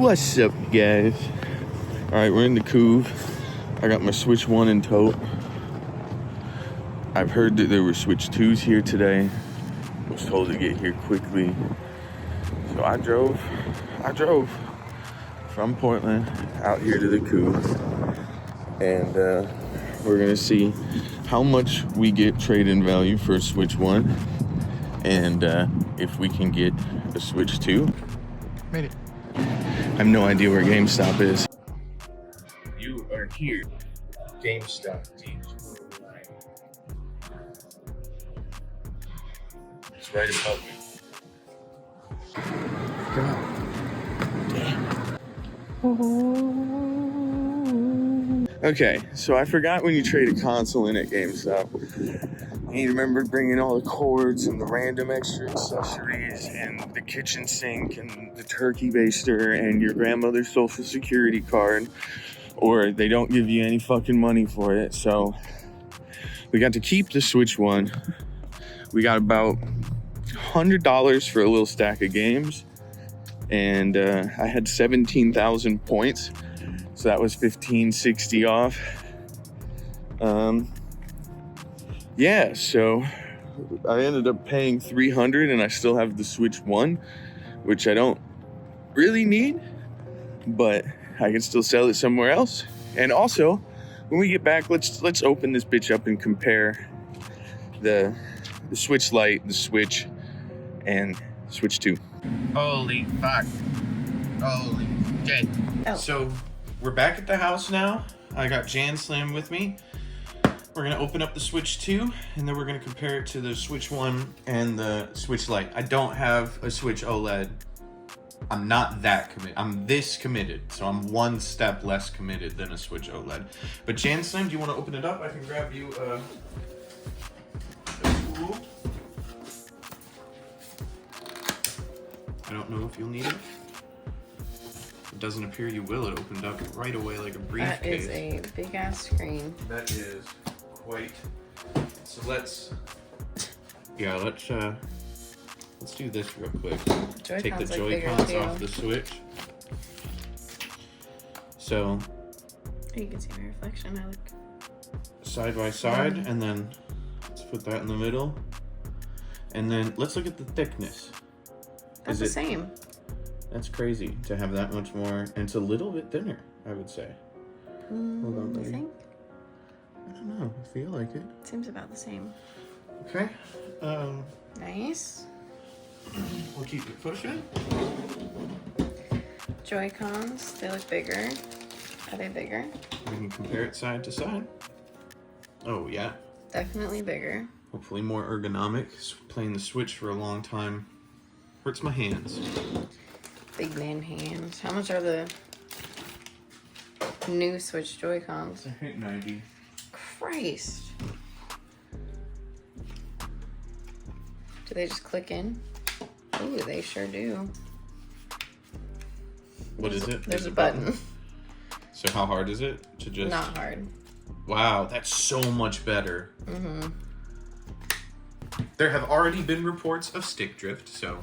What's up, guys? Alright, we're in the Couve. I got my Switch 1 in tote. I've heard that there were Switch 2s here today. I was told to get here quickly. So I drove from Portland out here to the Couve. And we're gonna see how much we get trade-in value for a Switch 1. And if we can get a Switch 2. Made it. I have no idea where GameStop is. You are here. GameStop, dude. It's right above me. God damn. Okay, so I forgot when you trade a console in at GameStop. You remember bringing all the cords and the random extra accessories and the kitchen sink and the turkey baster and your grandmother's social security card, or they don't give you any fucking money for it. So we got to keep the Switch 1. We got about $100 for a little stack of games, and I had 17,000 points, so that was $15.60 off. Yeah, so I ended up paying $300, and I still have the Switch 1, which I don't really need, but I can still sell it somewhere else. And also, when we get back, let's open this bitch up and compare the Switch Lite, the Switch, and Switch 2. Holy fuck. Holy shit. Oh. So we're back at the house now. I got Jan Slam with me. We're gonna open up the Switch 2, and then we're gonna compare it to the Switch 1 and the Switch Lite. I don't have a Switch OLED. I'm not that committed. I'm this committed, so I'm one step less committed than a Switch OLED. But Jan Slam, do you want to open it up? I can grab you a tool. I don't know if you'll need it. It doesn't appear you will. It opened up right away like a briefcase. That is a big ass screen. That is quite. So let's do this real quick. Take the Joy-Cons off the Switch. So you can see my reflection. I look side by side, and then let's put that in the middle. And then let's look at the thickness. That's the same. That's crazy to have that much more, and it's a little bit thinner, I would say. Hold on, you lady. think? I don't know. I feel like it. Seems about the same. Okay. Nice. We'll keep it pushing. Joy-Cons, they look bigger. Are they bigger? We can compare it side to side. Oh, yeah. Definitely bigger. Hopefully more ergonomic. Playing the Switch for a long time hurts my hands. Big man hands. How much are the new Switch Joy-Cons? I hit 90. Christ. Do they just click in? Ooh, they sure do. What is it? There's a button. So how hard is it to just... Not hard. Wow, that's so much better. Mm-hmm. There have already been reports of stick drift, so,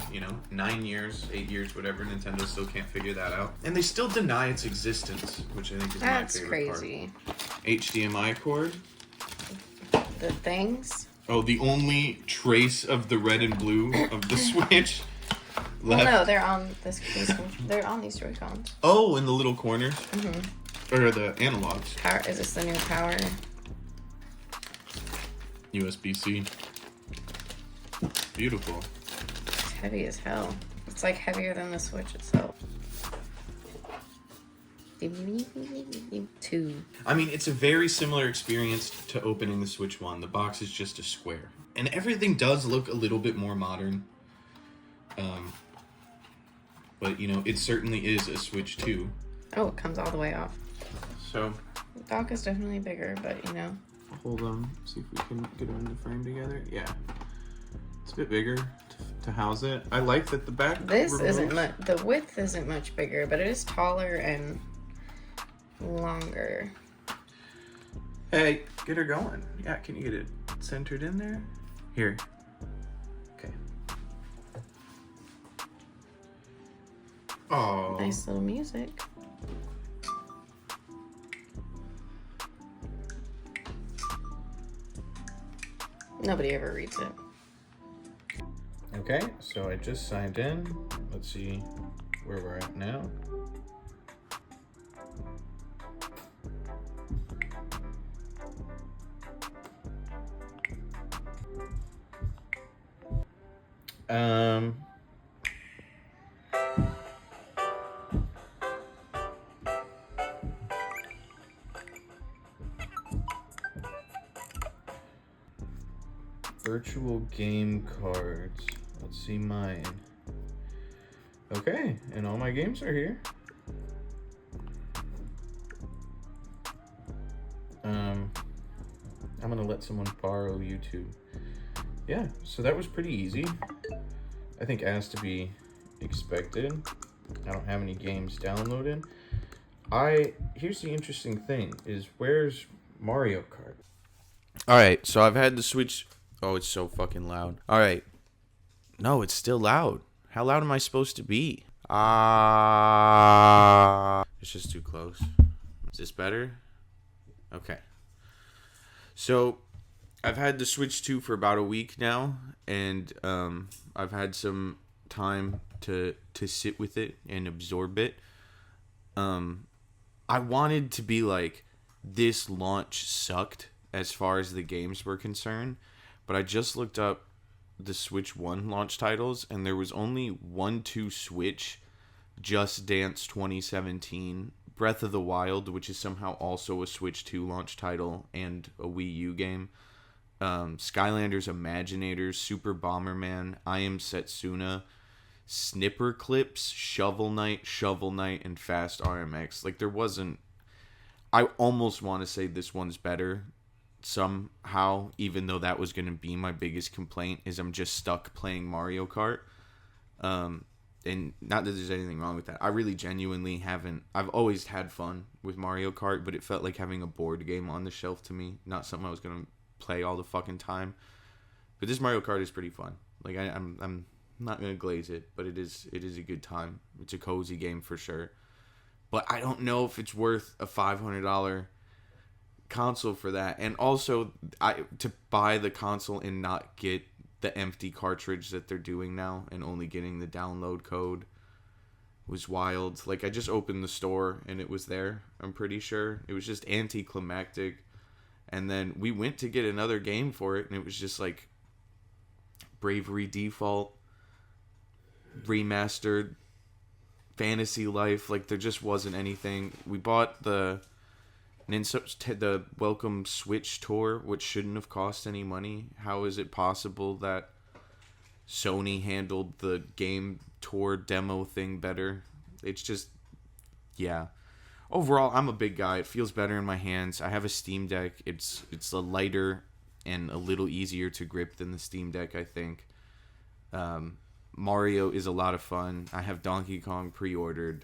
9 years, 8 years, whatever, Nintendo still can't figure that out. And they still deny its existence, which I think is my favorite part. That's crazy. HDMI cord. The things. Oh, the only trace of the red and blue of the Switch Well, left. no, they're on they're on these Joy-Cons. Oh, in the little corners? Mm-hmm. Or the analogs. Power, is this the new power? USB-C. Beautiful. It's heavy as hell. It's like heavier than the Switch itself. 2. I mean, it's a very similar experience to opening the Switch 1. The box is just a square. And everything does look a little bit more modern. But, it certainly is a Switch 2. Oh, it comes all the way off. So... The dock is definitely bigger, but, Hold on. See if we can get it in the frame together. Yeah. It's a bit bigger to house it. I like that the back... This isn't much... The width isn't much bigger, but it is taller and longer. Hey, get her going. Yeah, can you get it centered in there? Here. Okay. Oh. Nice little music. Nobody ever reads it. Okay, so I just signed in. Let's see where we're at now. Virtual game cards. Let's see mine. Okay, and all my games are here. I'm gonna let someone borrow YouTube. Yeah, so that was pretty easy. I think as to be expected. I don't have any games downloaded. Here's the interesting thing is where's Mario Kart? Alright, so I've had the Switch. Oh, it's so fucking loud. Alright. No, it's still loud. How loud am I supposed to be? It's just too close. Is this better? Okay. So, I've had the Switch 2 for about a week now, and I've had some time to sit with it and absorb it. I wanted to be like, this launch sucked as far as the games were concerned, but I just looked up the Switch 1 launch titles, and there was only 1-2 Switch, Just Dance 2017, Breath of the Wild, which is somehow also a Switch 2 launch title and a Wii U game, Skylanders Imaginators, Super Bomberman, I Am Setsuna, Snipper Clips, Shovel Knight, and Fast RMX. Like, there wasn't... I almost want to say this one's better somehow, even though that was going to be my biggest complaint, is I'm just stuck playing Mario Kart. And not that there's anything wrong with that. I really genuinely haven't... I've always had fun with Mario Kart, but it felt like having a board game on the shelf to me. Not something I was going to play all the fucking time. But this Mario Kart is pretty fun. Like, I'm not going to glaze it, but it is a good time. It's a cozy game for sure. But I don't know if it's worth a $500 console for that. And also, to buy the console and not get the empty cartridge that they're doing now and only getting the download code was wild. Like, I just opened the store and it was there, I'm pretty sure. It was just anticlimactic. And then we went to get another game for it, and it was just like Bravery Default, Remastered, Fantasy Life. Like, there just wasn't anything. We bought the Welcome Switch Tour, which shouldn't have cost any money. How is it possible that Sony handled the game tour demo thing better? It's just, yeah. Overall, I'm a big guy. It feels better in my hands. I have a Steam Deck. It's a lighter and a little easier to grip than the Steam Deck, I think. Mario is a lot of fun. I have Donkey Kong pre-ordered.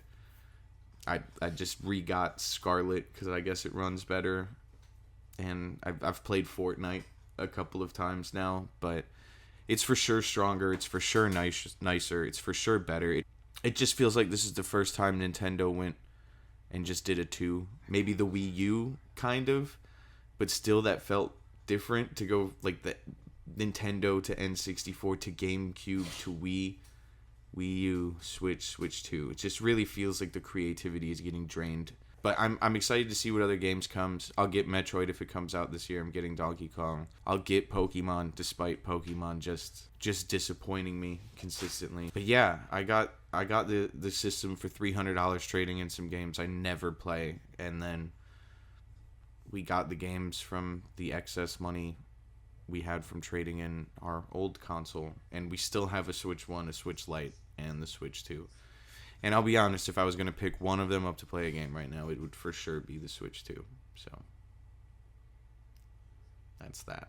I just re-got Scarlet because I guess it runs better. And I've played Fortnite a couple of times now, but it's for sure stronger. It's for sure nicer. It's for sure better. It just feels like this is the first time Nintendo went and just did a 2. Maybe the Wii U, kind of. But still, that felt different to go, like, the Nintendo to N64 to GameCube to Wii U, Switch 2. It just really feels like the creativity is getting drained. But I'm excited to see what other games comes. I'll get Metroid if it comes out this year. I'm getting Donkey Kong. I'll get Pokemon, despite Pokemon just disappointing me consistently. But yeah, I got the system for $300 trading in some games I never play, and then we got the games from the excess money we had from trading in our old console, and we still have a Switch 1, a Switch Lite, and the Switch 2. And I'll be honest, if I was going to pick one of them up to play a game right now, it would for sure be the Switch 2. So, that's that.